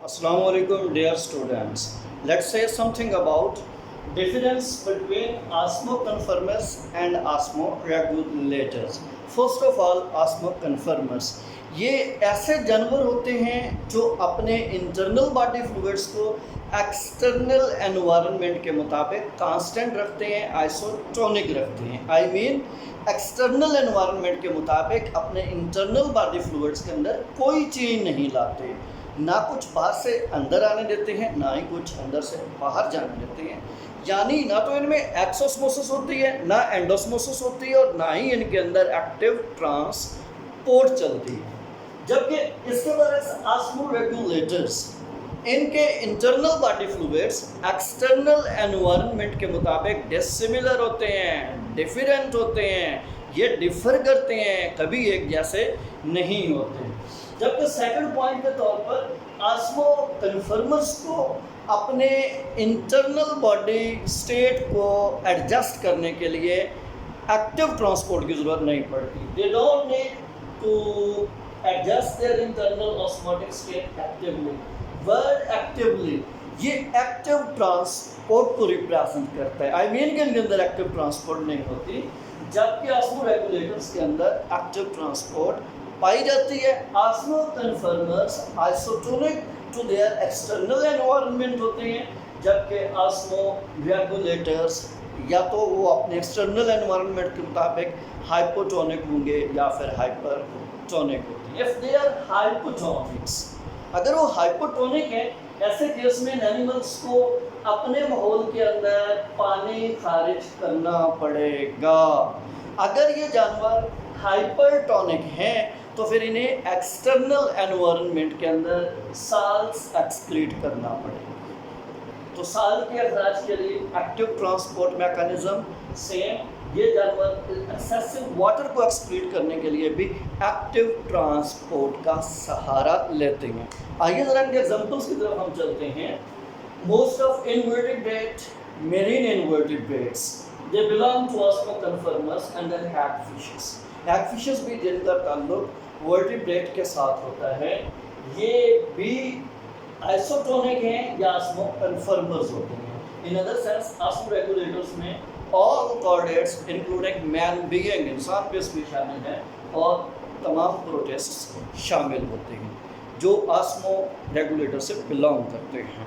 Assalamu alaikum dear students. Let's say something about difference between osmoconformers and osmoregulators. First of all, osmoconformers ये ऐसे जानवर होते हैं जो अपने इंटरनल बॉडी फ्लूइड्स को एक्सटर्नल एनवायरनमेंट के मुताबिक कांस्टेंट रखते हैं, आइसोटोनिक रखते हैं। आई मीन एक्सटर्नल एनवायरनमेंट के मुताबिक अपने इंटरनल बॉडी फ्लूइड्स के अंदर कोई चेंज नहीं लाते, ना कुछ बाहर से अंदर आने देते हैं, ना ही कुछ अंदर से बाहर जाने देते हैं। यानी ना तो इनमें एक्सोस्मोसिस होती है, ना एंडोस्मोसिस होती है, और ना ही इनके अंदर एक्टिव ट्रांसपोर्ट चलती है। जबकि इसके बाद ऑस्मोरेगुलेटर्स, इनके internal body fluids external environment के मुताबिक डिसिमिलर होते हैं, डिफरेंट होते हैं, ये डिफर करते हैं, कभी एक जैसे नहीं होते। जबकि सेकंड पॉइंट के तौर पर ऑस्मोकन्फर्मर्स को अपने इंटरनल बॉडी स्टेट को एडजस्ट करने के लिए एक्टिव ट्रांसपोर्ट की ज़रूरत नहीं पड़ती। They don't need to adjust their internal osmotic state actively. Word actively ये एक्टिव ट्रांसपोर्ट को रिप्रेजेंट करता है। आई मीन के अंदर एक्टिव ट्रांसपोर्ट नहीं होती, जबकि ऑस्मोरेगुलेटर्स के अंदर एक्टिव ट्रांसपोर्ट पाई जाती है। Osmoconformers isotonic to their external environment होते हैं, जबकि ऑस्मोरेगुलेटर्स या तो वो अपने एक्सटर्नल एनवायरनमेंट के मुताबिक हाइपोटोनिक होंगे या फिर हाइपरटोनिक होते हैं। इफ दे आर हाइपोटोनिक्स, अगर वो हाइपोटोनिक है, ऐसे केस में एनिमल्स को अपने माहौल के अंदर पानी खारिज करना पड़ेगा। अगर ये जानवर हाइपरटोनिक हैं तो फिर इन्हें एक्सटर्नल एनवायरनमेंट के अंदर साल्ट्स एक्सक्रीट करना पड़ेगा। तो साल के अखराज के लिए एक्टिव ट्रांसपोर्ट मैकेनिज्म सेम, ये जानवर एक्सेसिव वाटर को एक्सक्रीट करने के लिए भी एक्टिव ट्रांसपोर्ट का सहारा लेते हैं। आइए ज़रा इनके एग्जांपल्स की तरफ हम चलते हैं। Most of invertebrate marine invertebrates they belong to osmoconformers and then hagfishes. Hagfishes भी जिनका ताल्लुक वर्टिब्रेट के साथ होता है, ये भी आइसोटोनिक हैं या ऑस्मोकन्फर्मर्स होते हैं। इन अदर सेंस ऑस्मोरेगुलेटर्स में all chordates including man being, इंसान भी इसमें शामिल हैं, और तमाम प्रोटिस्ट्स शामिल होते हैं जो ऑस्मोरेगुलेटर से बिलोंग करते हैं।